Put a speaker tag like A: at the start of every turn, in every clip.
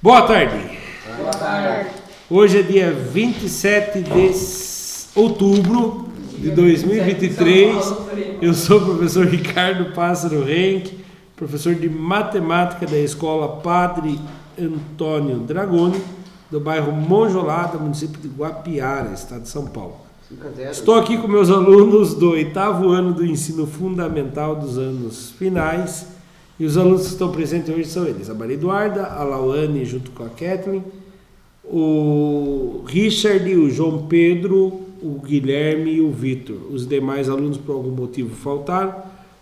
A: Boa tarde.
B: Boa tarde.
A: Hoje é dia 27 de outubro de 2023. Eu sou o professor Ricardo Pássaro Henke, professor de matemática da Escola Padre Antônio Dragoni, do bairro Monjolada, município de Guapiara, estado de São Paulo. Estou aqui com meus alunos do 8º ano do ensino fundamental dos anos finais. E os alunos que estão presentes hoje são eles: a Maria Eduarda, a Lauane junto com a Kathleen, o Richard, o João Pedro, o Guilherme e o Vitor. Os demais alunos por algum motivo faltaram,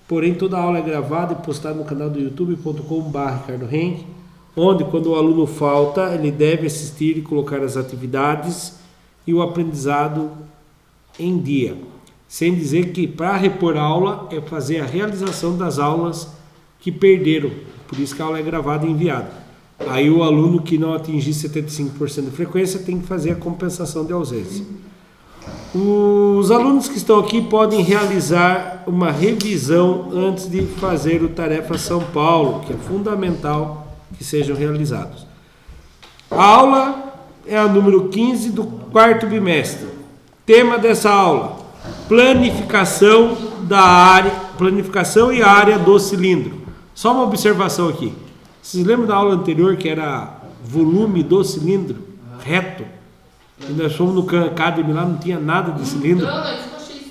A: porém toda a aula é gravada e postada no canal do youtube.com/ricardohenke, onde quando o aluno falta ele deve assistir e colocar as atividades e o aprendizado em dia. Sem dizer que para repor a aula é fazer a realização das aulas que perderam, por isso que a aula é gravada e enviada. Aí o aluno que não atingir 75% de frequência tem que fazer a compensação de ausência. Os alunos que estão aqui podem realizar uma revisão antes de fazer o Tarefa São Paulo, que é fundamental que sejam realizados. A aula é a número 15 do 4º bimestre. Tema dessa aula: planificação e área do cilindro. Só uma observação aqui. Vocês lembram da aula anterior que era volume do cilindro reto? E nós fomos no Khan Academy, lá não tinha nada de cilindro.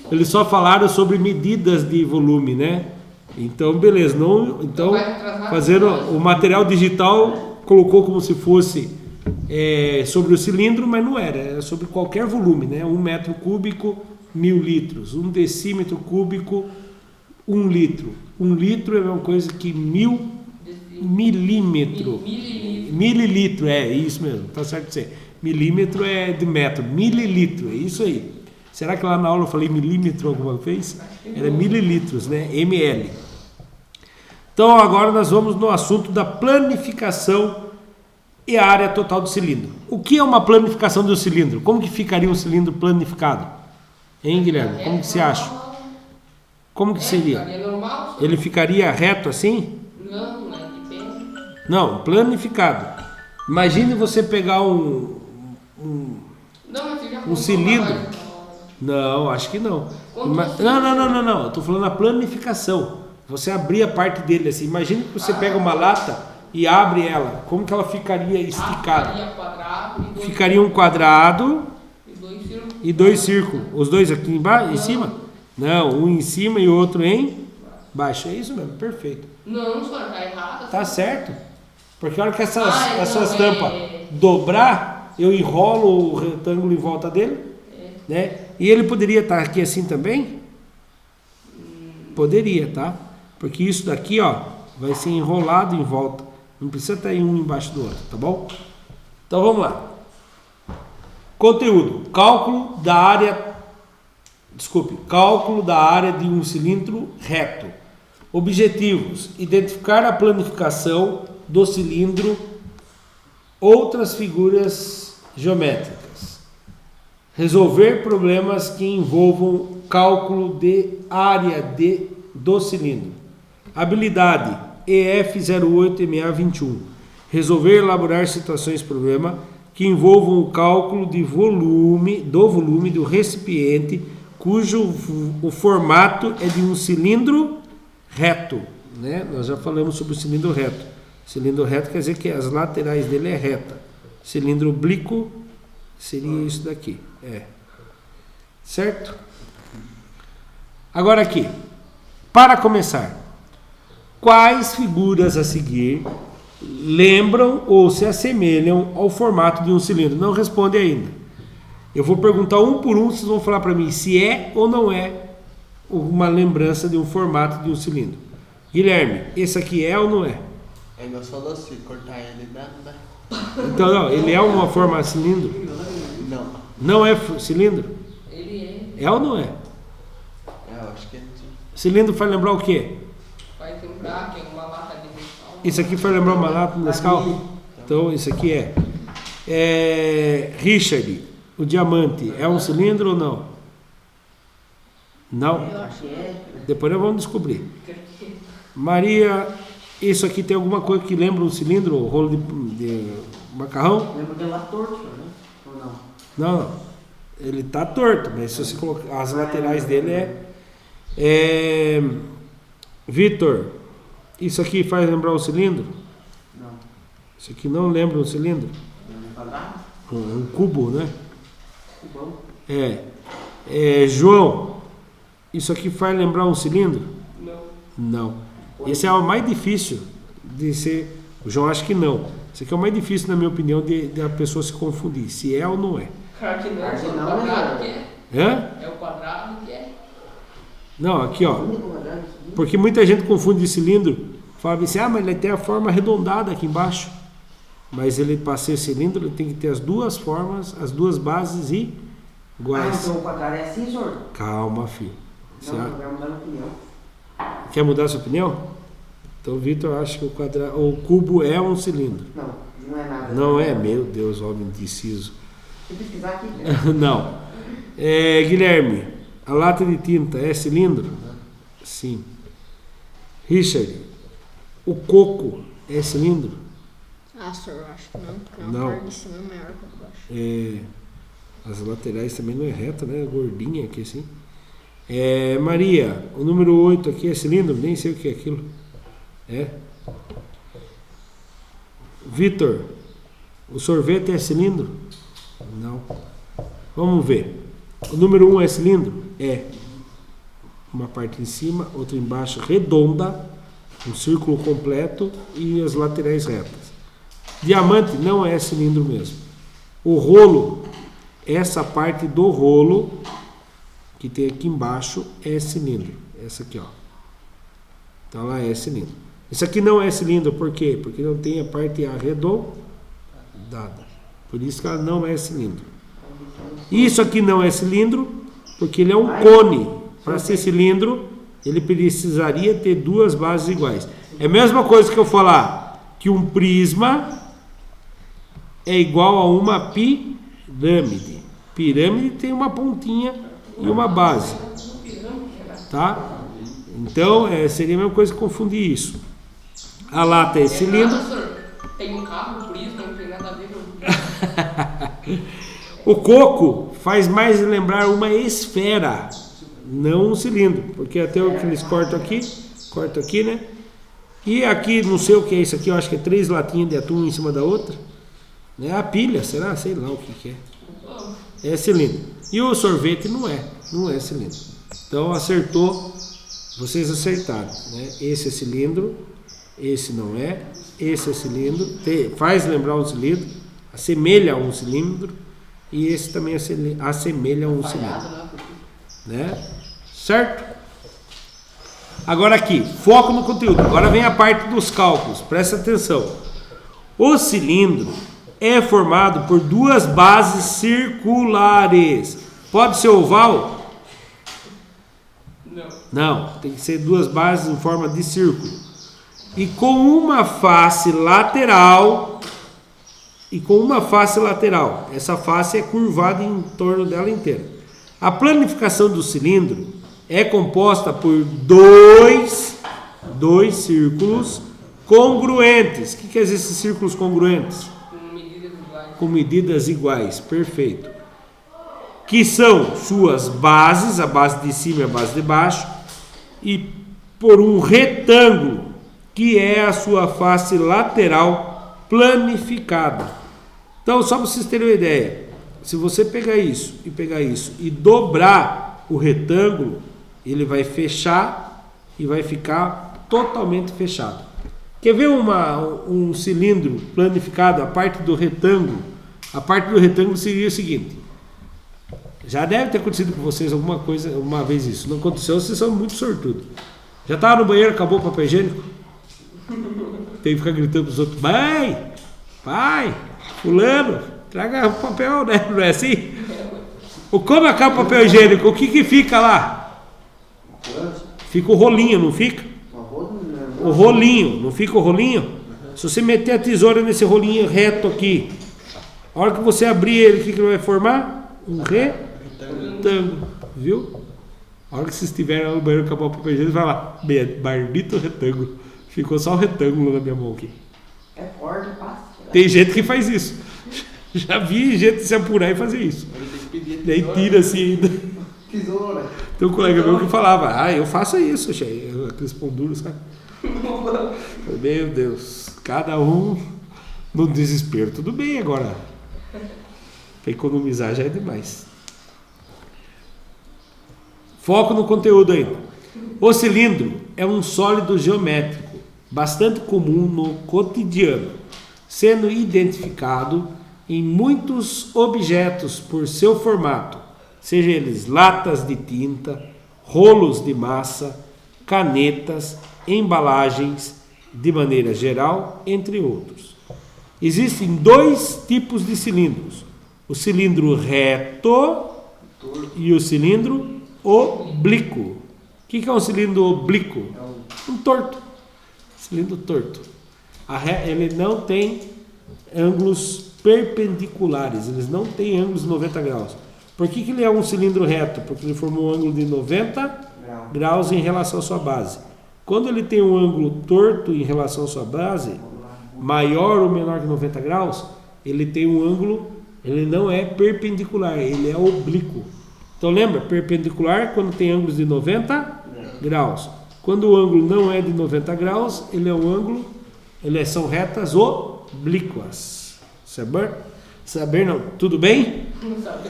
A: Eles só falaram sobre medidas de volume, né? Então, beleza. Então, fazer o material digital colocou como se fosse sobre o cilindro, mas não era sobre qualquer volume, né? 1 metro cúbico, 1000 litros. 1 decímetro cúbico, 1 litro. 1 litro é uma coisa que 1000 milímetro. Mililitro, é isso mesmo, tá certo de ser. Milímetro é de metro, mililitro, é isso aí. Será que lá na aula eu falei milímetro alguma vez? Era mililitros, né? ml. Então agora nós vamos no assunto da planificação e a área total do cilindro. O que é uma planificação do cilindro? Como que ficaria um cilindro planificado? Hein, Guilherme? Como que você acha? Como que seria? Ele ficaria reto assim? Não, planificado. Imagine você pegar um cilindro. Não, acho que não. Não. Eu estou falando a planificação. Você abrir a parte dele assim. Imagine que você pega uma lata e abre ela. Como que ela ficaria esticada? Ficaria um quadrado e 2 círculos. Os dois aqui embaixo, em cima? Não, um em cima e outro em baixo. É isso mesmo, perfeito.
B: Não, senhor, tá errado.
A: Tá certo. Porque a hora que essas tampas dobrar, eu enrolo o retângulo em volta dele, né? E ele poderia estar aqui assim também? Poderia, tá? Porque isso daqui, ó, vai ser enrolado em volta. Não precisa estar um embaixo do outro, tá bom? Então vamos lá. Conteúdo: cálculo da área de um cilindro reto. Objetivos: identificar a planificação do cilindro, outras figuras geométricas. Resolver problemas que envolvam cálculo de área do cilindro. Habilidade EF08MA21. Resolver e elaborar situações-problema que envolvam o cálculo do volume do recipiente cujo o formato é de um cilindro reto, né? Nós já falamos sobre o cilindro reto. Cilindro reto quer dizer que as laterais dele é reta. Cilindro oblíquo seria isso daqui, certo? Agora aqui, para começar, quais figuras a seguir lembram ou se assemelham ao formato de um cilindro? Não responde ainda. Eu vou perguntar um por um, vocês vão falar para mim se é ou não é uma lembrança de um formato de um cilindro. Guilherme, esse aqui é ou não é?
C: É igual só se cortar ele, dá.
A: Então não, ele é uma forma de cilindro?
C: Não.
A: Não é cilindro?
B: Ele
A: É ou não é?
C: Eu acho que é.
A: Cilindro faz lembrar o quê?
B: vai lembrar que é uma lata de metal.
A: Isso aqui faz lembrar uma lata de Nescau? Então isso aqui é Richard, o diamante, é um cilindro ou não? Não?
B: Eu acho que é.
A: Depois nós vamos descobrir. Maria Isso aqui tem alguma coisa que lembra um cilindro, um rolo de macarrão?
D: Lembra dele lá torto, senhor, né? Ou não?
A: Não, ele tá torto, mas se você colocar as laterais dele Vitor, isso aqui faz lembrar um cilindro?
D: Não.
A: Isso aqui não lembra um cilindro?
D: Um quadrado?
A: Um cubo, né?
D: Cubão?
A: João, isso aqui faz lembrar um cilindro?
B: Não.
A: Não. Esse é o mais difícil de ser. O João acha que não. Esse aqui é o mais difícil, na minha opinião, de a pessoa se confundir, se é ou não é.
B: Claro que não,
D: Claro que
B: só o
D: não,
B: quadrado que
D: né?
B: é.
A: Hã?
B: É o quadrado que é.
A: Não, aqui ó.
D: Único quadrado, sim.
A: Porque muita gente confunde cilindro, fala assim, mas ele tem a forma arredondada aqui embaixo. Mas ele, para ser cilindro, ele tem que ter as duas formas, as duas bases iguais.
D: Então o quadrado é assim, senhor?
A: Calma, filho.
D: Não, eu quero mudar minha opinião.
A: Quer mudar a sua opinião? Então o Vitor acha que o cubo é um cilindro.
D: Não, não é nada.
A: Não é? Meu Deus, homem indeciso.
D: Deixa eu pesquisar aqui.
A: Não. Guilherme, a lata de tinta é cilindro? Sim. Richard, o coco é cilindro?
B: Senhor, eu acho que não, porque
A: Não.
B: parte de cima é maior que a de baixo.
A: As laterais também não é reta, né? Gordinha aqui assim. Maria, o número 8 aqui é cilindro? Nem sei o que é aquilo. Vitor, o sorvete é cilindro? Não. Vamos ver. O número 1 é cilindro? É. Uma parte em cima, outra embaixo, redonda, um círculo completo e as laterais retas. Diamante não é cilindro mesmo. O rolo, essa parte do rolo que tem aqui embaixo é cilindro. Essa aqui, ó. Então ela é cilindro. Isso aqui não é cilindro, por quê? Porque não tem a parte arredondada. Por isso que ela não é cilindro. Isso aqui não é cilindro, porque ele é um cone. Para ser cilindro, ele precisaria ter duas bases iguais. É a mesma coisa que eu falar que um prisma é igual a uma pirâmide. Pirâmide tem uma pontinha e uma base. Tá? Então, seria a mesma coisa que confundir isso. A lata é cilindro.
B: Senhor, tem um carro, por isso não tem nada a ver com...
A: O coco faz mais lembrar uma esfera, não um cilindro. Porque até o que eles cortam aqui, né? E aqui, não sei o que é isso aqui, eu acho que é 3 latinhas de atum em cima da outra. É a pilha, será? Sei lá o que é. É cilindro. E o sorvete não é cilindro. Então acertou, vocês acertaram, né? Esse é cilindro, esse não é, esse é cilindro, faz lembrar um cilindro, assemelha a um cilindro, e esse também assemelha a um cilindro, né? Certo? Agora aqui, foco no conteúdo. Agora vem a parte dos cálculos, presta atenção. O cilindro é formado por duas bases circulares. Pode ser oval? Não, tem que ser duas bases em forma de círculo. E com uma face lateral. Essa face é curvada em torno dela inteira. A planificação do cilindro é composta por dois círculos congruentes. O que quer dizer esses círculos congruentes? Com medidas iguais, perfeito. Que são suas bases, a base de cima e a base de baixo, e por um retângulo, que é a sua face lateral planificada. Então, só para vocês terem uma ideia, se você pegar isso e dobrar o retângulo, ele vai fechar e vai ficar totalmente fechado. Quer ver um cilindro planificado, a parte do retângulo? A parte do retângulo seria o seguinte. Já deve ter acontecido com vocês alguma coisa, uma vez isso. Não aconteceu, vocês são muito sortudos. Já estava no banheiro, acabou o papel higiênico? Tem que ficar gritando para os outros: mãe, pai, fulano, traga o papel, né? Não é assim? Ou como acaba o papel higiênico, o que fica lá? Fica o rolinho, não fica? O rolinho, não fica o rolinho? Se você meter a tesoura nesse rolinho reto aqui, a hora que você abrir ele, o que ele vai formar? Um retângulo, viu? A hora que vocês estiverem no banheiro, acabar o papel higiênico, vai lá, bendito retângulo. Ficou só o retângulo na minha mão aqui.
D: É forte, passa.
A: Tem gente que faz isso. Já vi gente se apurar e fazer isso.
C: Eu tenho que pedir a
A: Daí
C: tesoura.
A: tira assim.
D: Tesoura.
A: Tem um colega meu que falava, eu faço isso, cheio. Aqueles pão duros, sabe? Meu Deus, cada um no desespero. Tudo bem agora. Pra economizar já é demais. Foco no conteúdo ainda. O cilindro é um sólido geométrico bastante comum no cotidiano, sendo identificado em muitos objetos por seu formato, seja eles latas de tinta, rolos de massa, canetas, embalagens, de maneira geral, entre outros. Existem dois tipos de cilindros: o cilindro reto e o cilindro oblíquo. O que é um cilindro oblíquo? Um torto. Cilindro torto. Ele não tem ângulos perpendiculares, eles não têm ângulos de 90 graus. Por que ele é um cilindro reto? Porque ele formou um ângulo de 90 graus em relação à sua base. Quando ele tem um ângulo torto em relação à sua base, maior ou menor que 90 graus, ele tem um ângulo, ele não é perpendicular, ele é oblíquo. Então lembra, perpendicular quando tem ângulos de 90 graus. Quando o ângulo não é de 90 graus, ele é um ângulo, são retas oblíquas. Saber não? Tudo bem?
B: Não sabe.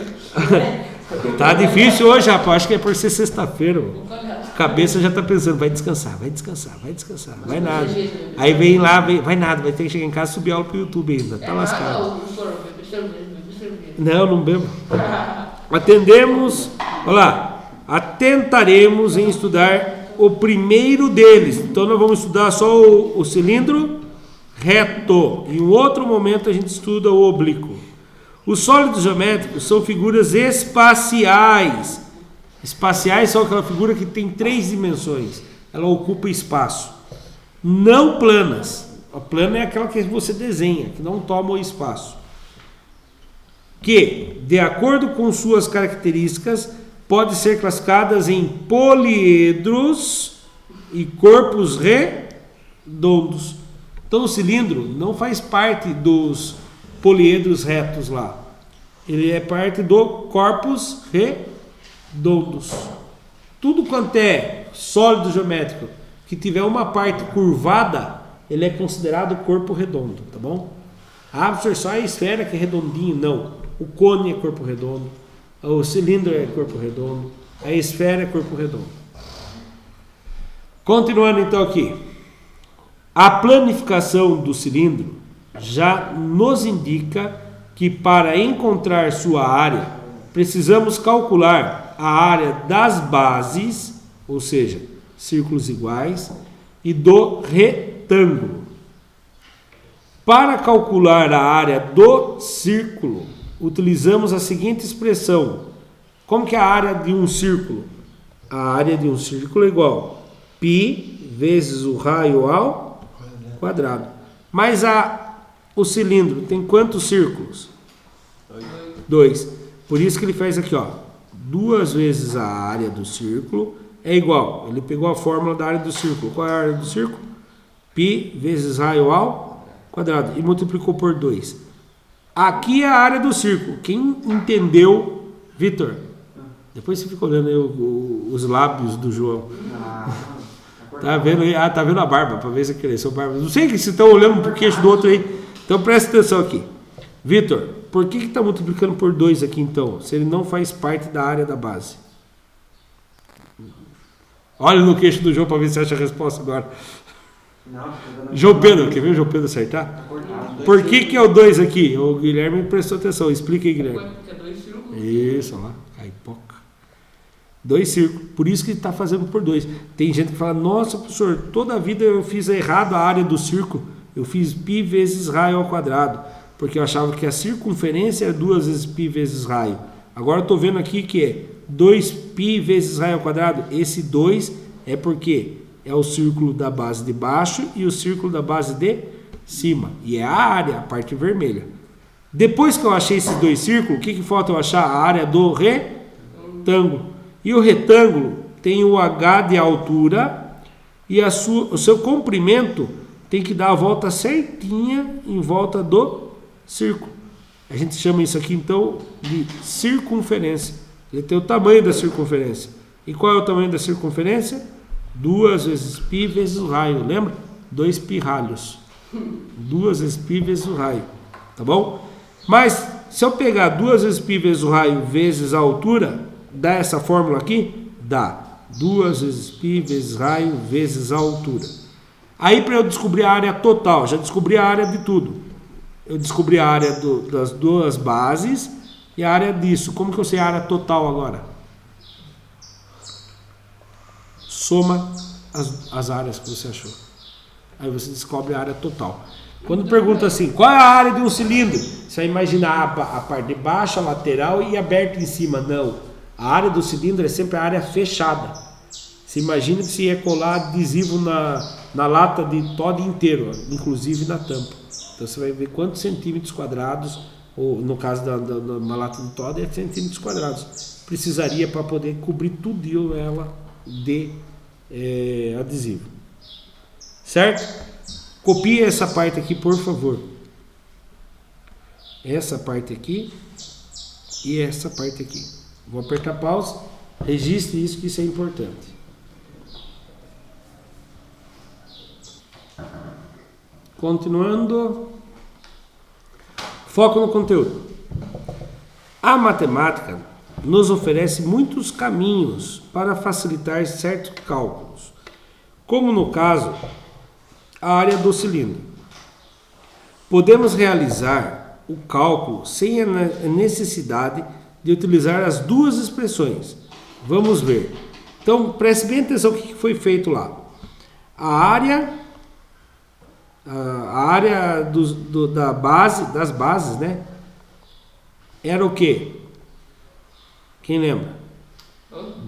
A: Tá difícil hoje, rapaz. Acho que é por ser sexta-feira. A cabeça já tá pensando, vai descansar, vai nada. Aí vem lá, vai nada, vai ter que chegar em casa e subir aula pro YouTube ainda. Tá lascado. Não bebo. Atentaremos em estudar o primeiro deles. Então nós vamos estudar só o cilindro reto. Em um outro momento a gente estuda o oblíquo. Os sólidos geométricos são figuras espaciais. Espaciais são aquela figura que tem 3 dimensões. Ela ocupa espaço. Não planas. A plana é aquela que você desenha, que não toma o espaço. Que, de acordo com suas características, pode ser classificadas em poliedros e corpos redondos. Então o cilindro não faz parte dos poliedros retos lá. Ele é parte do corpos redondos. Tudo quanto é sólido geométrico que tiver uma parte curvada, ele é considerado corpo redondo, tá bom? Ah, professor, só a esfera que é redondinho. Não. O cone é corpo redondo. O cilindro é corpo redondo. A esfera é corpo redondo. Continuando então aqui. A planificação do cilindro já nos indica que para encontrar sua área, precisamos calcular a área das bases, ou seja, círculos iguais, e do retângulo. Para calcular a área do círculo, utilizamos a seguinte expressão. Como que é a área de um círculo? A área de um círculo é igual π vezes o raio ao quadrado. Mas o cilindro tem quantos círculos? 2. Por isso que ele faz aqui, 2 vezes a área do círculo é igual. Ele pegou a fórmula da área do círculo. Qual é a área do círculo? π vezes raio ao quadrado. E multiplicou por 2. Aqui é a área do círculo. Quem entendeu, Vitor? Depois você fica olhando aí os lábios do João. Tá vendo aí? Tá vendo a barba, para ver se cresceu a barba. Não sei se estão olhando pro queixo do outro aí. Então presta atenção aqui. Vitor, por que está multiplicando por 2 aqui então? Se ele não faz parte da área da base. Olha no queixo do João para ver se acha a resposta agora. João Pedro, quer ver o João Pedro acertar? Por que é o 2 aqui? O Guilherme prestou atenção. Explica aí, Guilherme.
B: Porque é 2 círculos.
A: Isso, olha lá. Caipoca. 2 círculos. Por isso que ele está fazendo por 2. Tem gente que fala, nossa, professor, toda a vida eu fiz errado a área do círculo. Eu fiz π vezes raio ao quadrado. Porque eu achava que a circunferência era 2 vezes π vezes raio. Agora eu estou vendo aqui que é 2π vezes raio ao quadrado. Esse 2 é porque é o círculo da base de baixo e o círculo da base de cima. E é a área, a parte vermelha. Depois que eu achei esses 2 círculos, o que falta eu achar? A área do retângulo. E o retângulo tem o H de altura e o seu comprimento tem que dar a volta certinha em volta do círculo. A gente chama isso aqui então de circunferência. Ele tem o tamanho da circunferência. E qual é o tamanho da circunferência? 2 vezes π vezes o raio, lembra? 2 pirralhos. 2 vezes π vezes o raio, tá bom? Mas se eu pegar 2 vezes π vezes o raio vezes a altura, dá essa fórmula aqui? Dá 2 vezes π vezes raio vezes a altura. Aí para eu descobrir a área total, já descobri a área de tudo. Eu descobri a área das duas bases e a área disso. Como que eu sei a área total agora? Soma as áreas que você achou. Aí você descobre a área total. Quando pergunta assim, qual é a área de um cilindro? Você vai imaginar a parte de baixo, a lateral e aberto em cima. Não. A área do cilindro é sempre a área fechada. Você imagina que você ia colar adesivo na lata de Toddy inteiro, inclusive na tampa. Então você vai ver quantos centímetros quadrados, ou no caso da uma lata de Toddy é centímetros quadrados, precisaria para poder cobrir tudo ela de adesivo. Certo? Copie essa parte aqui, por favor. Essa parte aqui e essa parte aqui. Vou apertar pause. Registre isso, que isso é importante. Continuando. Foco no conteúdo. A matemática nos oferece muitos caminhos para facilitar certos cálculos, como no caso a área do cilindro. Podemos realizar o cálculo sem a necessidade de utilizar as duas expressões. Vamos ver. Então, preste bem atenção o que foi feito lá. A área das bases, né? Era o quê? Quem lembra?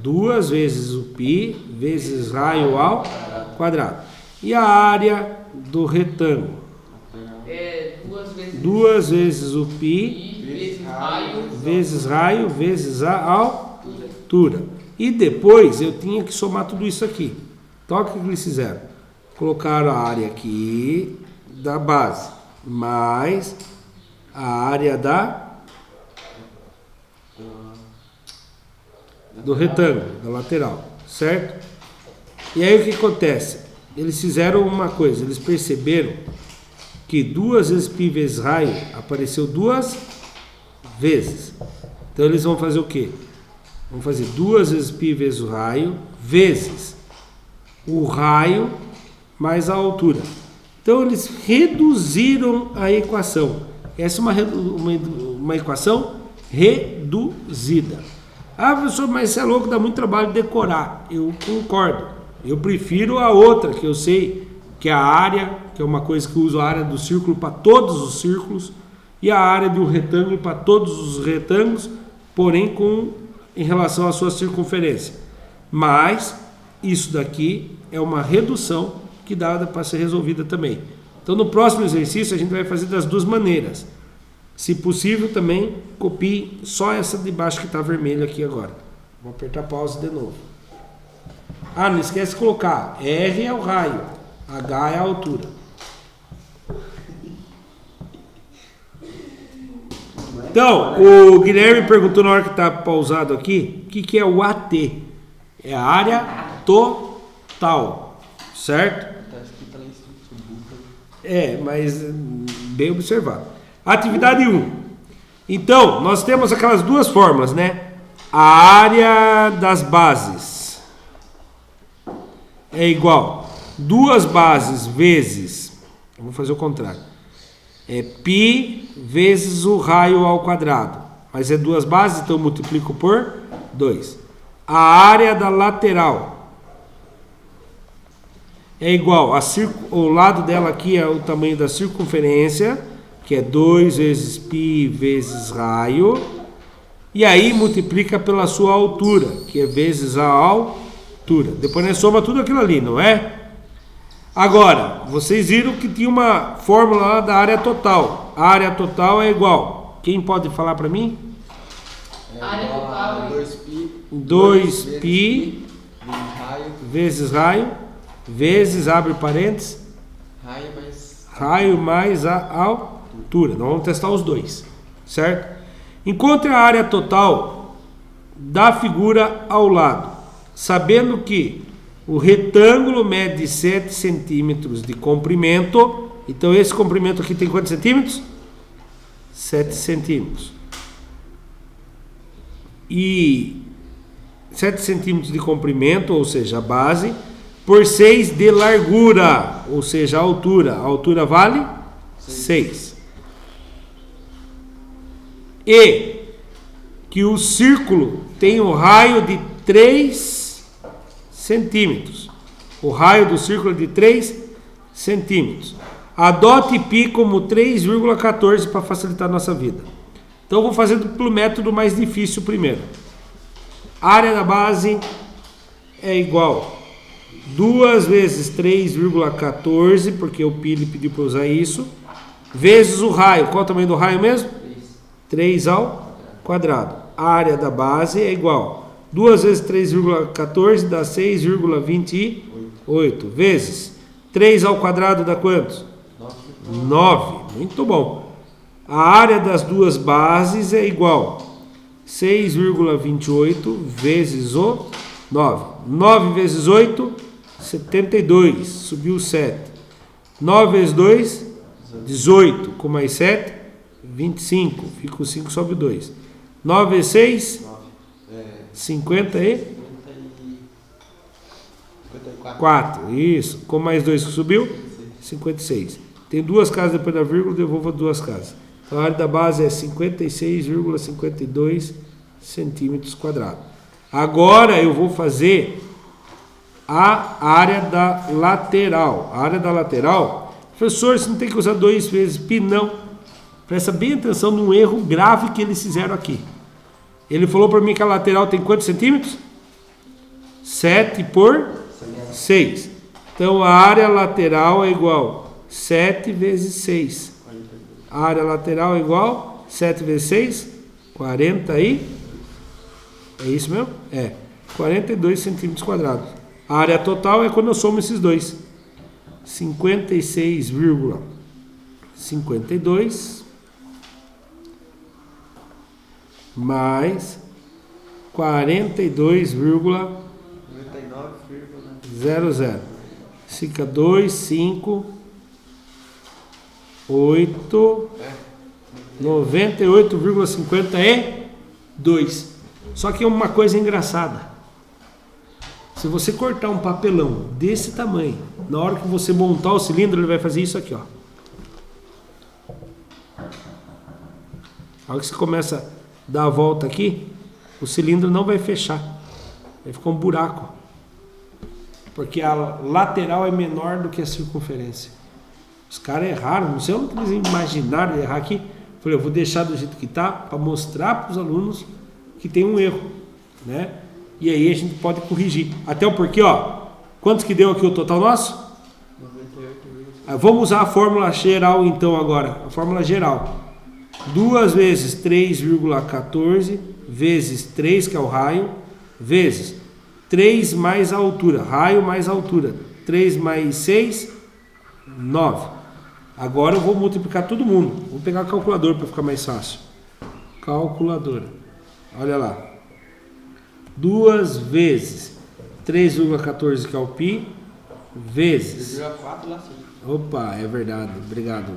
A: 2 vezes o π vezes raio ao quadrado. E a área do retângulo? 2 vezes o π vezes raio vezes a altura. E depois eu tinha que somar tudo isso aqui. Então, o que eles fizeram? Colocaram a área aqui da base, mais a área do retângulo, da lateral, certo? E aí o que acontece? Eles fizeram uma coisa, eles perceberam que 2 vezes π vezes raio apareceu 2 vezes. Então eles vão fazer o quê? Vão fazer 2 vezes π vezes o raio vezes o raio mais a altura. Então eles reduziram a equação. Essa é uma equação reduzida. Ah, professor, mas você é louco, dá muito trabalho decorar. Eu concordo. Eu prefiro a outra, que eu sei que é a área, que é uma coisa que eu uso a área do círculo para todos os círculos, e a área do retângulo para todos os retângulos, porém em relação à sua circunferência. Mas isso daqui é uma redução que dá para ser resolvida também. Então, no próximo exercício, a gente vai fazer das duas maneiras. Se possível, também copie só essa de baixo que está vermelha aqui agora. Vou apertar pause de novo. Ah, não esquece de colocar. R é o raio, H é a altura. Então, o Guilherme perguntou na hora que está pausado aqui, o que é o AT? É a área total, certo? Mas bem observado. Atividade 1. Então, nós temos aquelas duas fórmulas, né? A área das bases é igual 2 bases vezes, eu vou fazer o contrário, é π vezes o raio ao quadrado, mas é 2 bases, então eu multiplico por 2. A área da lateral é igual o lado dela aqui é o tamanho da circunferência, que é 2 vezes π vezes raio, e aí multiplica pela sua altura, que é vezes a altura. Depois nós soma tudo aquilo ali, não é? Agora, vocês viram que tinha uma fórmula lá da área total. A área total é igual. Quem pode falar para mim?
B: Área total é
C: 2π
A: vezes raio vezes, abre parênteses, raio mais a altura. Nós vamos testar os dois, certo? Encontre a área total da figura ao lado, sabendo que o retângulo mede 7 centímetros de comprimento. Então esse comprimento aqui tem quantos centímetros? 7 centímetros. E 7 centímetros de comprimento, ou seja, a base, por 6 de largura, ou seja, a altura. A altura vale 6. E que o círculo tem um raio de 3 centímetros. O raio do círculo é de 3 centímetros. Adote π como 3,14 para facilitar a nossa vida. Então, eu vou fazer pelo método mais difícil primeiro. A área da base é igual 2 vezes 3,14, porque o π ele pediu para usar isso, vezes o raio. Qual é o tamanho do raio mesmo? 3 ao quadrado. A área da base é igual 2 vezes 3,14 dá 6,28, vezes 3 ao quadrado dá quantos? 9. Muito bom. A área das duas bases é igual 6,28 vezes o 9. 9 vezes 8, 72. Subiu 7. 9 vezes 2, 18. Com mais 7, 25. Fica o 5, sobe o 2. 9 vezes 6, 54. Isso. Com mais 2 que subiu, 56. Tem duas casas depois da vírgula, devolva duas casas. Então, a área da base é 56,52 centímetros quadrados. Agora eu vou fazer a área da lateral. A área da lateral, professor, você não tem que usar 2 vezes π, não. Presta bem atenção num erro grave que eles fizeram aqui. Ele falou para mim que a lateral tem quantos centímetros? 7 por 6. Então, a área lateral é igual 7 vezes 6. A área lateral é igual 7 vezes 6, 40 aí. É isso mesmo? É. 42 centímetros quadrados. A área total é quando eu somo esses dois. 56,52 mais 42,00. Fica 2, 5, 8, 98,52. Só que é uma coisa engraçada. Se você cortar um papelão desse tamanho, na hora que você montar o cilindro, ele vai fazer isso aqui, ó. A hora que você começa a dar a volta aqui, o cilindro não vai fechar. Vai ficar um buraco. Porque a lateral é menor do que a circunferência. Os caras erraram, não sei onde eles imaginaram errar aqui. Falei, eu vou deixar do jeito que está para mostrar para os alunos que tem um erro, né? E aí a gente pode corrigir. Até o porquê, ó. Quantos que deu aqui o total nosso? 98. Vamos usar a fórmula geral então agora. A fórmula geral. 2 vezes 3,14 vezes 3, que é o raio, vezes 3 mais a altura. Raio mais a altura. 3 mais 6, 9. Agora eu vou multiplicar todo mundo. Vou pegar a calculadora para ficar mais fácil. Calculadora. Olha lá. 2 vezes 3,14, que é o π, vezes...
C: 3,4 lá sim.
A: Opa, é verdade. Obrigado.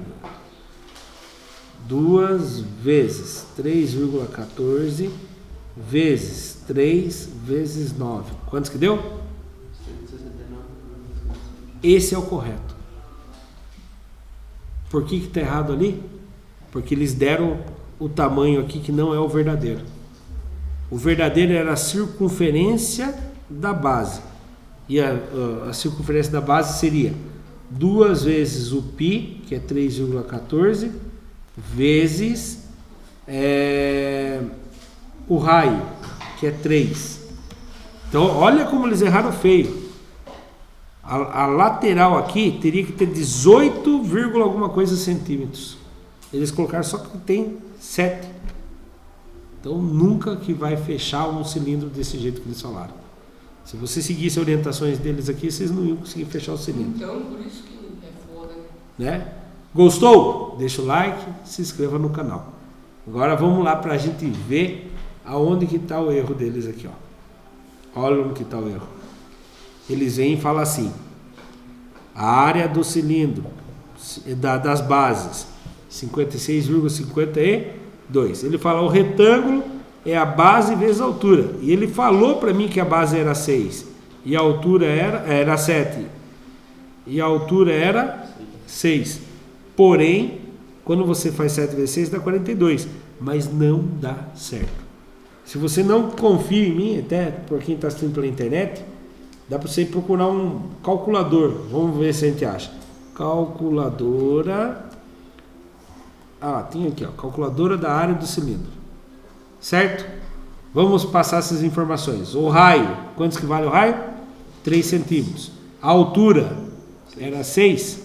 A: 2 vezes 3,14 vezes 3 vezes 9. Quantos que deu?
C: 169.
A: Esse é o correto. Por que está errado ali? Porque eles deram o tamanho aqui que não é o verdadeiro. O verdadeiro era a circunferência da base. E a circunferência da base seria 2 vezes o π, que é 3,14, vezes o raio, que é 3. Então, olha como eles erraram feio. A lateral aqui teria que ter 18, alguma coisa centímetros. Eles colocaram só que tem 7. Então nunca que vai fechar um cilindro desse jeito que eles falaram. Se você seguisse as orientações deles aqui, vocês não iam conseguir fechar o cilindro.
B: Então, por isso que é foda, né?
A: Né? Gostou? Deixa o like, se inscreva no canal. Agora vamos lá para a gente ver aonde que está o erro deles aqui, ó. Olha onde que está o erro. Eles vêm e falam assim: a área do cilindro das bases 56,52. Ele fala: o retângulo é a base vezes a altura. E ele falou para mim que a base era 6 e a altura era 7 e a altura era 6. Porém, quando você faz 7 vezes 6 dá 42, mas não dá certo. Se você não confia em mim, até por quem está assistindo pela internet, dá para você procurar um calculador. Vamos ver se a gente acha. Calculadora. Tem aqui, ó. Calculadora da área do cilindro. Certo? Vamos passar essas informações. O raio. Quantos que vale o raio? 3 centímetros. A altura era 6.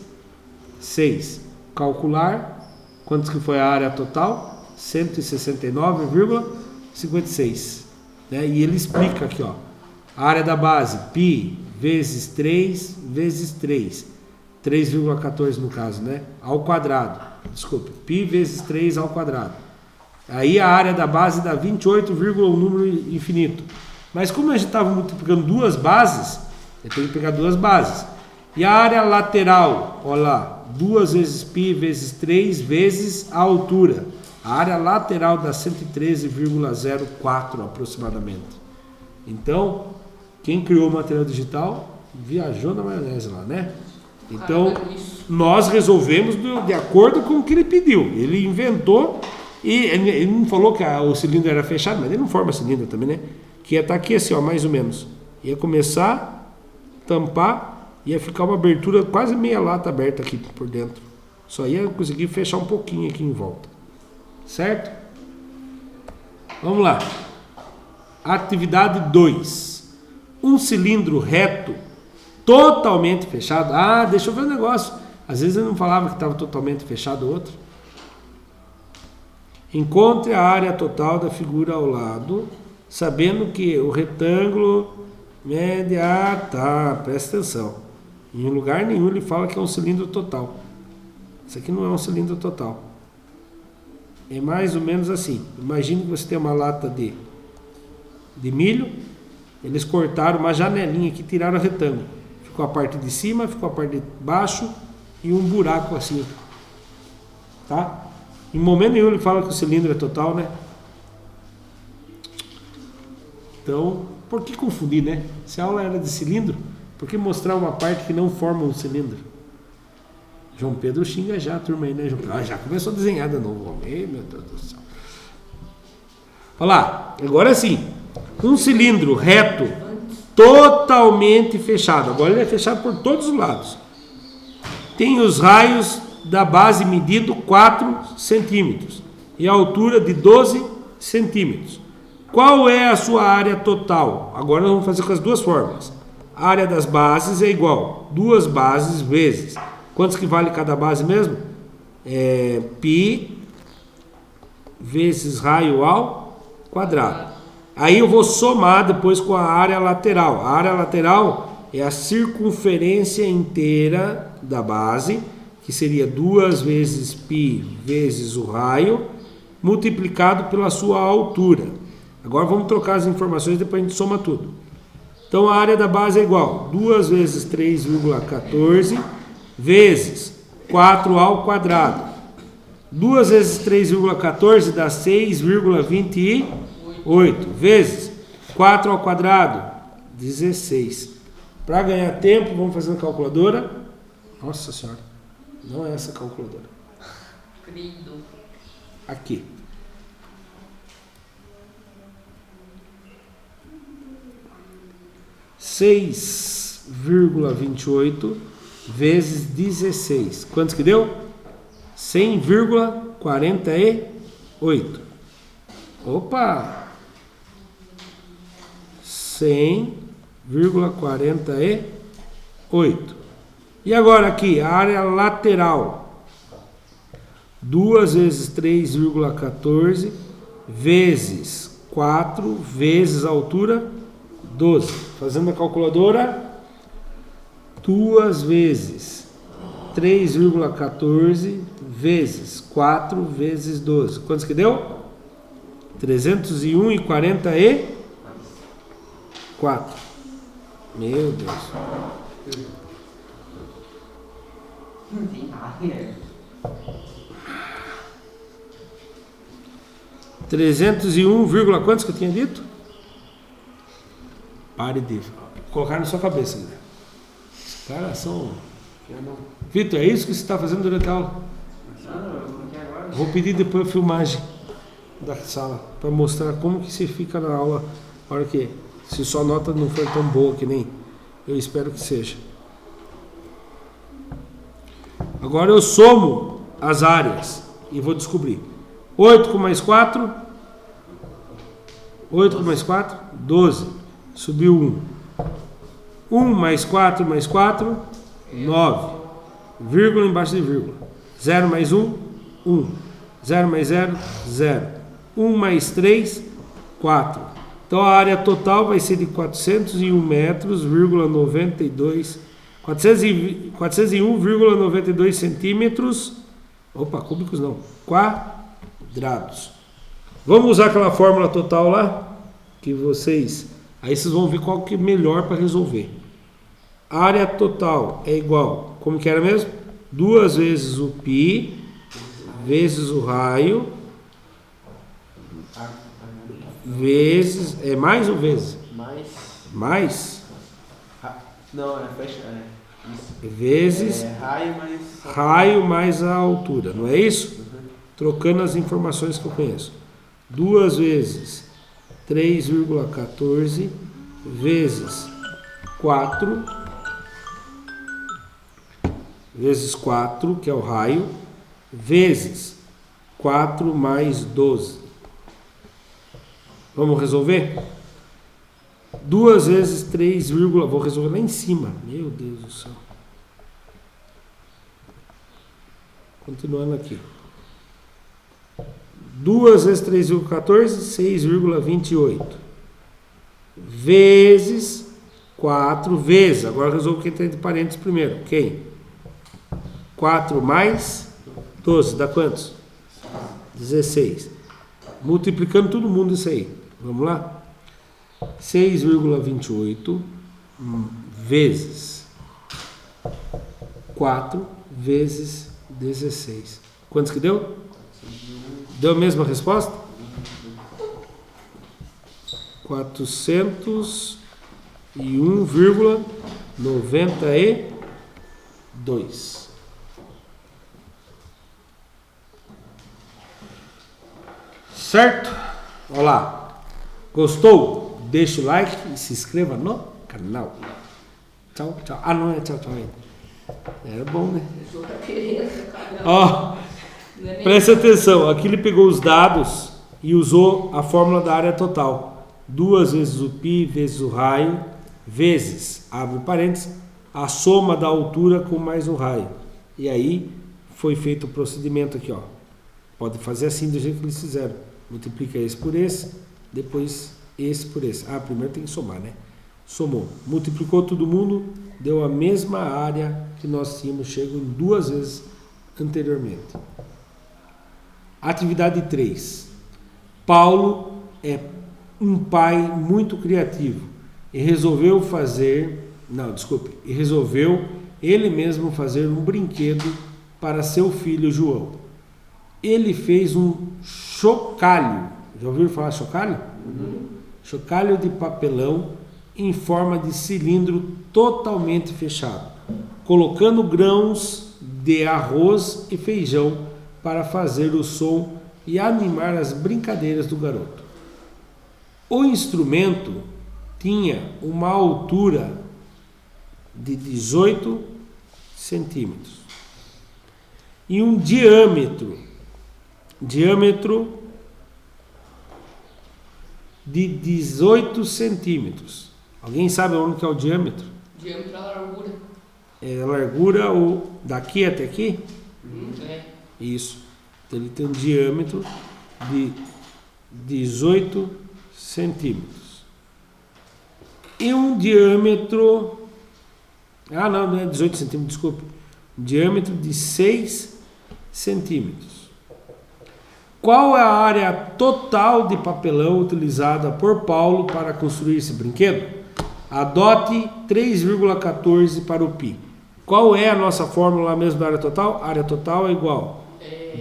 A: 6. Calcular. Quantos que foi a área total? 169,56. Né? E ele explica aqui, ó. A área da base, π vezes 3 vezes 3. 3,14 no caso, né? Ao quadrado. Desculpe, π vezes 3 ao quadrado. Aí a área da base dá 28, um número infinito. Mas como a gente estava multiplicando duas bases, eu tenho que pegar duas bases. E a área lateral, olha lá, 2 vezes π vezes 3 vezes a altura. A área lateral dá 113,04 aproximadamente. Então, quem criou o material digital viajou na maionese lá, né? Então, nós resolvemos de acordo com o que ele pediu. Ele inventou e ele não falou que o cilindro era fechado, mas ele não forma cilindro também, né? Que ia estar aqui assim, ó, mais ou menos. Ia começar, tampar, ia ficar uma abertura quase meia lata aberta aqui por dentro. Só ia conseguir fechar um pouquinho aqui em volta. Certo? Vamos lá. Atividade 2. Um cilindro reto totalmente fechado. Deixa eu ver um negócio. Às vezes eu não falava que estava totalmente fechado o outro. Encontre a área total da figura ao lado, sabendo que o retângulo mede presta atenção. Em lugar nenhum ele fala que é um cilindro total. Isso aqui não é um cilindro total. É mais ou menos assim. Imagine que você tem uma lata de milho. Eles cortaram uma janelinha aqui e tiraram o retângulo. Ficou a parte de cima, ficou a parte de baixo e um buraco assim. Tá? Em momento nenhum ele fala que o cilindro é total, né? Então, por que confundir, né? Se a aula era de cilindro, por que mostrar uma parte que não forma um cilindro? João Pedro xinga já a turma aí, né, João Pedro? Já começou a desenhar de novo. Meu Deus do céu. Olha lá, agora sim. Um cilindro reto, totalmente fechado. Agora ele é fechado por todos os lados. Tem os raios da base medido 4 centímetros e a altura de 12 centímetros. Qual é a sua área total? Agora nós vamos fazer com as duas fórmulas. A área das bases é igual 2 bases vezes. Quantos que vale cada base mesmo? Π vezes raio ao quadrado. Aí eu vou somar depois com a área lateral. A área lateral é a circunferência inteira da base, que seria 2 vezes π vezes o raio, multiplicado pela sua altura. Agora vamos trocar as informações, depois a gente soma tudo. Então a área da base é igual 2 vezes 3,14 vezes 4 ao quadrado. 2 vezes 3,14 dá 6,28 vezes 4 ao quadrado, 16. Para ganhar tempo, vamos fazer na calculadora. Nossa senhora, não é essa calculadora.
B: Querido.
A: Aqui. Seis 6,28 vezes 16. Quantos que deu? 100,48. Opa! 100,48. E agora aqui, a área lateral. 2 vezes 3,14 vezes 4 vezes a altura, 12. Fazendo a calculadora, 2 vezes 3,14 vezes 4 vezes 12. Quantos que deu? 301,44. Meu Deus.
D: Não tem nada.
A: 301, quantos que eu tinha dito? Pare de colocar na sua cabeça, né? Os caras são... Vitor, é isso que você está fazendo durante a aula? Vou pedir depois a filmagem da sala para mostrar como que você fica na aula a hora que, se sua nota não for tão boa que nem eu espero que seja. Agora eu somo as áreas e vou descobrir. 8 com mais 4, 8 com mais 4, 12. Subiu 1. 1 mais 4 mais 4, 9. Vírgula embaixo de vírgula. 0 mais 1, 1. 0 mais 0, 0. 1 mais 3, 4. Então a área total vai ser de 401 metros, 92, 401,92 centímetros. Opa, cúbicos não. Quadrados. Vamos usar aquela fórmula total lá? Que vocês... Aí vocês vão ver qual que é melhor para resolver. A área total é igual... Como que era mesmo? 2 vezes o π, vezes o raio, vezes... É mais ou vezes? Mais?
C: Não, fecha. Isso.
A: Vezes... raio mais a altura, não é isso? Trocando as informações que eu conheço. 2 vezes 3,14 vezes 4 vezes 4, que é o raio, vezes 4 mais 12. Vamos resolver? 2 vezes 3, vou resolver lá em cima. Meu Deus do céu. Continuando aqui. 2 vezes 3,14, 6,28. Vezes 4 vezes. Agora resolvo quem está entre parênteses primeiro. Quem? 4 mais 12. Dá quantos? 16. Multiplicando todo mundo isso aí. Vamos lá? 6,28 vezes 4 vezes 16. Quantos que deu? Deu a mesma resposta? 401,92. Certo? Olha lá. Gostou? Deixa o like e se inscreva no canal. Tchau, tchau. Ah, não é tchau, tchau ainda. Era bom, né? Ó, presta atenção. Aqui ele pegou os dados e usou a fórmula da área total. 2 vezes o π vezes o raio, vezes, abre parênteses, a soma da altura com mais um raio. E aí foi feito o procedimento aqui, ó. Pode fazer assim do jeito que eles fizeram. Multiplica esse por esse, depois esse por esse. Ah, primeiro tem que somar, né? Somou. Multiplicou todo mundo, deu a mesma área que nós tínhamos chego em 2 vezes anteriormente. Atividade 3. Paulo é um pai muito criativo e resolveu ele mesmo fazer um brinquedo para seu filho João. Ele fez um chocalho. Já ouviram falar chocalho? Chocalho de papelão em forma de cilindro totalmente fechado, colocando grãos de arroz e feijão para fazer o som e animar as brincadeiras do garoto. O instrumento tinha uma altura de 18 centímetros e um diâmetro de 18 centímetros. Alguém sabe onde que é o diâmetro?
B: Diâmetro é a largura.
A: É a largura daqui até aqui?
B: É.
A: Isso. Então ele tem um diâmetro de 18 centímetros. e um diâmetro... Ah, não é 18 centímetros, desculpa. Um diâmetro de 6 centímetros. Qual é a área total de papelão utilizada por Paulo para construir esse brinquedo? Adote 3,14 para o π. Qual é a nossa fórmula mesmo da área total? A área total é igual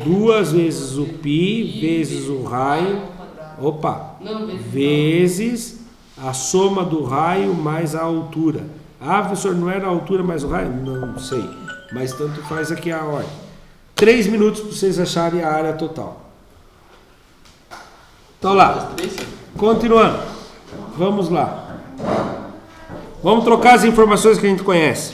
A: 2 vezes o π vezes o raio, vezes a soma do raio mais a altura. Ah, professor, não era a altura mais o raio? Não sei, mas tanto faz aqui a ordem. 3 minutos para vocês acharem a área total. Então lá, continuando, vamos lá. Vamos trocar as informações que a gente conhece.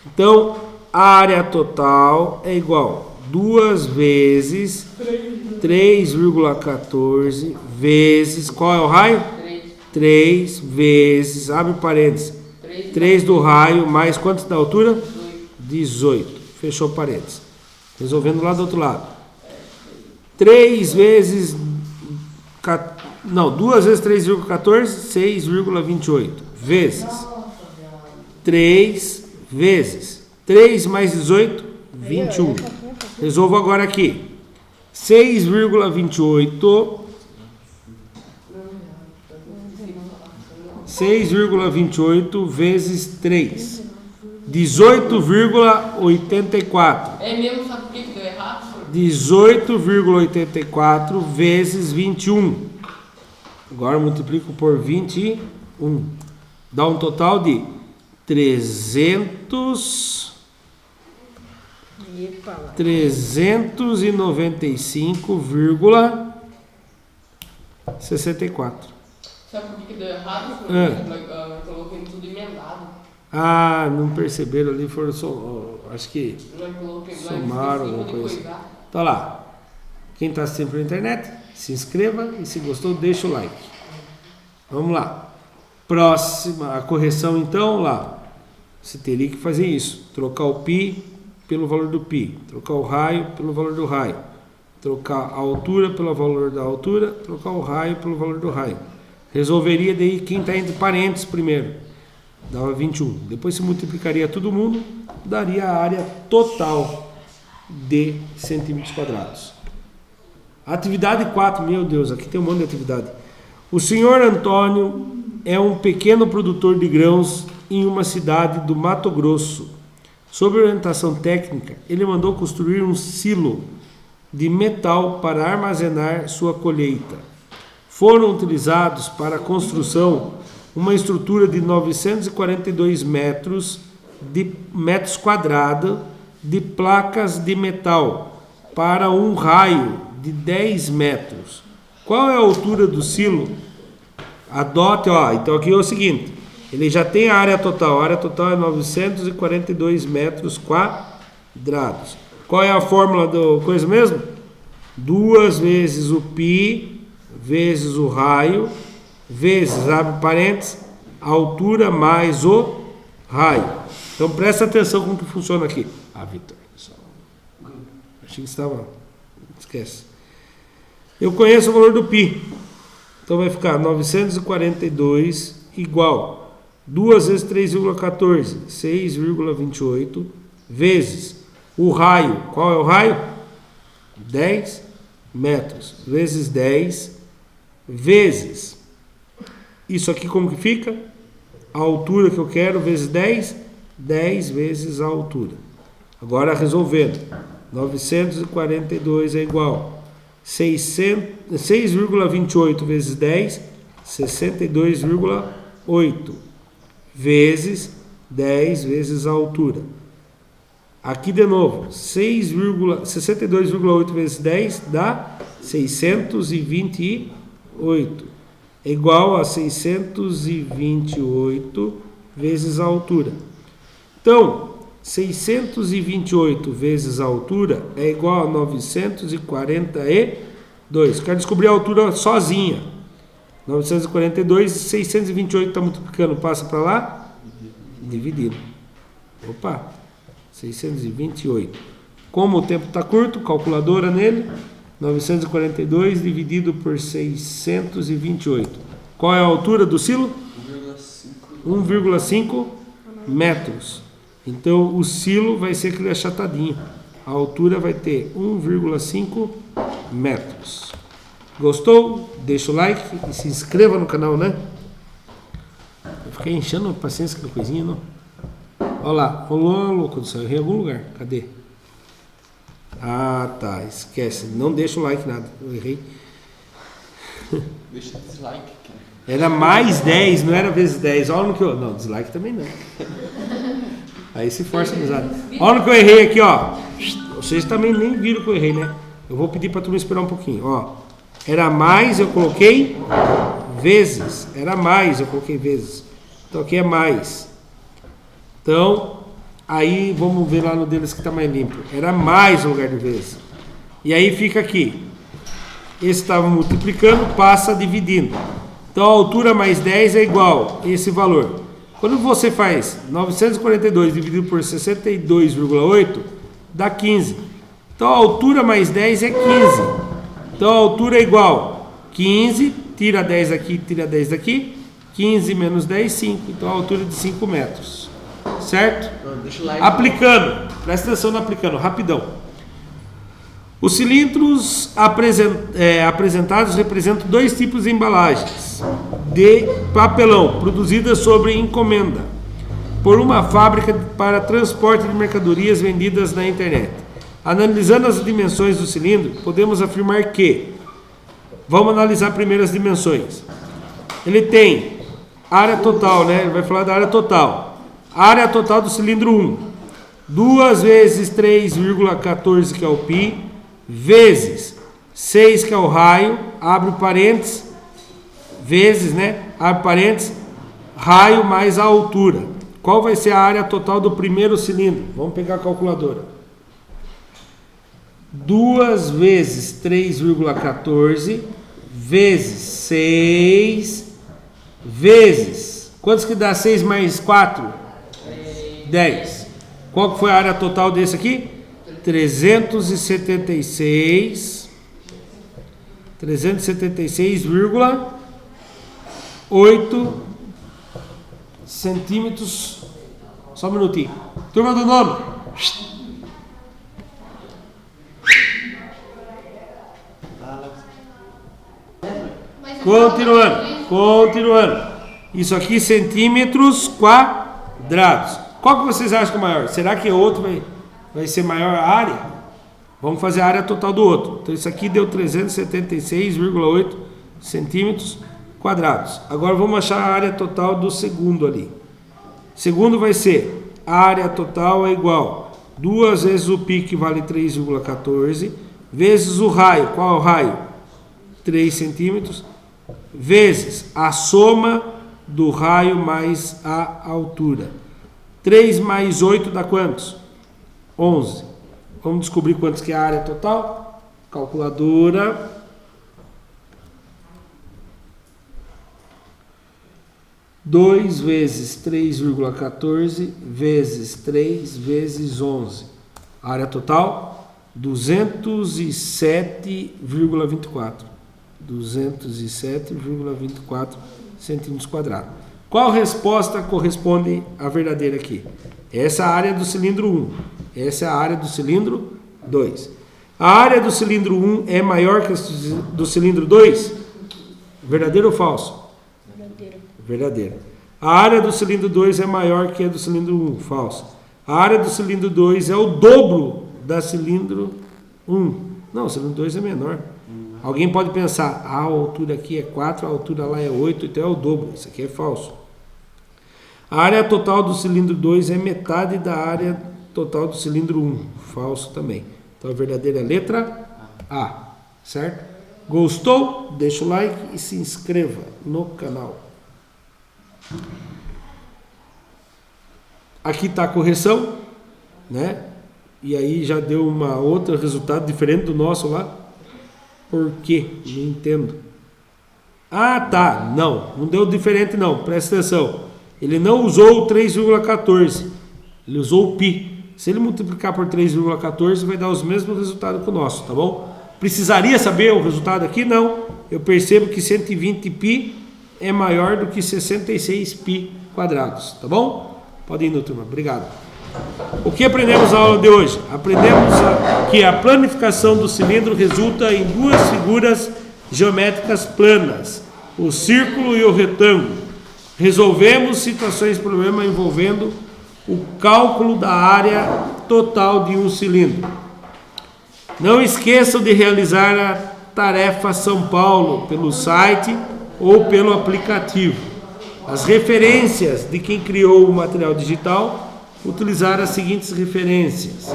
A: Então, a área total é igual 2 vezes 3,14 vezes, qual é o raio? 3 vezes, abre parênteses, 3 do raio mais quantos da altura? 18, fechou parênteses. Resolvendo lá do outro lado. 3 vezes, 2 vezes 3,14, 6,28 vezes 3 vezes 3 mais 18, 21. Resolvo agora aqui. 6,28 vezes 3. 18,84.
B: É mesmo, sabe por que deu errado?
A: 18,84 vezes 21. Agora multiplico por 21. Dá um total de 395,64.
B: Sabe por que deu errado? Porque eu coloquei tudo emendado.
A: Ah, não perceberam ali, foram acho que
B: Não
A: somaram alguma coisa assim. Tá lá. Quem está assistindo pela internet, se inscreva e se gostou, deixa o like. Vamos lá. Próxima, a correção então, lá. Você teria que fazer isso. Trocar o π pelo valor do π. Trocar o raio pelo valor do raio. Trocar a altura pelo valor da altura. Trocar o raio pelo valor do raio. Resolveria daí quem está entre parênteses primeiro. Dava 21. Depois se multiplicaria todo mundo, daria a área total de centímetros quadrados. Atividade 4, meu Deus, aqui tem um monte de atividade. O senhor Antônio é um pequeno produtor de grãos em uma cidade do Mato Grosso. Sob orientação técnica, ele mandou construir um silo de metal para armazenar sua colheita. Foram utilizados para a construção uma estrutura de 942 metros quadrados de placas de metal para um raio de 10 metros. Qual é a altura do silo? Adote, então aqui é o seguinte, ele já tem a área total é 942 metros quadrados. Qual é a fórmula do coisa mesmo? 2 vezes o π vezes o raio, vezes, abre parênteses, a altura mais o raio. Então presta atenção como que funciona aqui. Vitor, achei que estava... Esquece. Eu conheço o valor do π. Então vai ficar 942 igual 2 vezes 3,14, 6,28, vezes o raio. Qual é o raio? 10 metros. Vezes 10, vezes... Isso aqui como que fica? A altura que eu quero vezes 10, 10 vezes a altura. Agora resolvendo. 942 é igual 6,28 vezes 10, 62,8 vezes 10 vezes a altura. Aqui de novo, 62,8 vezes 10 dá 628. É igual a 628 vezes a altura. Então, 628 vezes a altura é igual a 942. Quero descobrir a altura sozinha. 942, 628 está multiplicando, passa para lá? Dividido. 628. Como o tempo está curto, calculadora nele. 942 dividido por 628. Qual é a altura do silo?
C: 1,5.
A: 1,5 metros. Então o silo vai ser aquele achatadinho. A altura vai ter 1,5 metros. Gostou? Deixa o like e se inscreva no canal, né? Eu fiquei enchendo a paciência com a coisinha, não? Olha lá, rolou, louco do céu, eu errei em algum lugar. Cadê? Ah, tá, esquece. Não deixa o like nada, eu errei.
C: Deixa o dislike, cara.
A: Era mais 10, não era vezes 10. Olha no que eu... Não, dislike também não. Aí se força a amizade. Olha no que eu errei aqui, ó. Vocês também nem viram que eu errei, né? Eu vou pedir pra turma esperar um pouquinho, ó. Era mais, eu coloquei vezes. Era mais, eu coloquei vezes. Então aqui é mais. Então, aí vamos ver lá no deles que tá mais limpo. Era mais no lugar de vezes. E aí fica aqui. Esse estava multiplicando, passa dividindo. Então a altura mais 10 é igual a esse valor. Quando você faz 942 dividido por 62,8, dá 15. Então a altura mais 10 é 15. Então a altura é igual 15, tira 10 aqui, tira 10 daqui. 15 menos 10, 5. Então a altura é de 5 metros. Certo?
C: Deixa o like.
A: Aplicando. Presta atenção no aplicando, rapidão. Os cilindros apresentados representam dois tipos de embalagens de papelão produzidas sob encomenda por uma fábrica para transporte de mercadorias vendidas na internet. Analisando as dimensões do cilindro, podemos afirmar que... Vamos analisar primeiro as dimensões. Ele tem área total, né? Ele vai falar da área total. Área total do cilindro 1. 2 vezes 3,14, que é o π, vezes 6, que é o raio, abre parênteses, vezes, né? Abre parênteses, raio mais a altura. Qual vai ser a área total do primeiro cilindro? Vamos pegar a calculadora. 2 vezes 3,14 vezes 6 vezes... Quantos que dá 6 mais 4? 10. Qual que foi a área total desse aqui? 376,8 centímetros. Só um minutinho. Turma do nono. Continuando. Isso aqui centímetros quadrados. Qual que vocês acham que é maior? Será que o outro vai ser maior a área? Vamos fazer a área total do outro. Então isso aqui deu 376,8 centímetros quadrados. Agora vamos achar a área total do segundo ali. Segundo vai ser, a área total é igual 2 vezes o π, que vale 3,14, vezes o raio. Qual é o raio? 3 centímetros, vezes a soma do raio mais a altura. 3 mais 8 dá quantos? 11. Vamos descobrir quantos que é a área total? Calculadora. Dois vezes 3,14 vezes 3 vezes 11. A área total? 207,24. 207,24 centímetros quadrados. Qual resposta corresponde à verdadeira aqui? Essa é a área do cilindro 1. Essa é a área do cilindro 2. A área do cilindro 1 é maior que a do cilindro 2? Verdadeiro ou falso? Verdadeiro. A área do cilindro 2 é maior que a do cilindro 1? Falso. A área do cilindro 2 é o dobro da cilindro 1. Não, o cilindro 2 é menor. Alguém pode pensar, a altura aqui é 4, a altura lá é 8, então é o dobro. Isso aqui é falso. A área total do cilindro 2 é metade da área total do cilindro 1. Falso também. Então a verdadeira é a letra A. Certo? Gostou? Deixa o like e se inscreva no canal. Aqui está a correção, né? E aí já deu uma outra resultado diferente do nosso lá. Por quê? Não entendo. Ah, tá. Não deu diferente não. Presta atenção. Ele não usou o 3,14. Ele usou o π. Se ele multiplicar por 3,14, vai dar os mesmos resultados que o nosso, tá bom? Precisaria saber o resultado aqui? Não. Eu percebo que 120π é maior do que 66π quadrados, tá bom? Pode ir, no turma. Obrigado. O que aprendemos na aula de hoje? Aprendemos que a planificação do cilindro resulta em duas figuras geométricas planas, o círculo e o retângulo. Resolvemos situações de problema envolvendo o cálculo da área total de um cilindro. Não esqueçam de realizar a tarefa São Paulo pelo site ou pelo aplicativo. As referências de quem criou o material digital, utilizar as seguintes referências.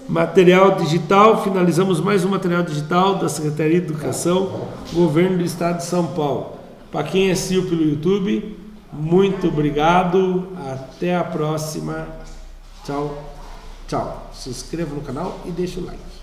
A: Material digital, finalizamos mais um material digital da Secretaria de Educação, Governo do Estado de São Paulo. Para quem assistiu pelo YouTube, muito obrigado, até a próxima, tchau, tchau. Se inscreva no canal e deixa o like.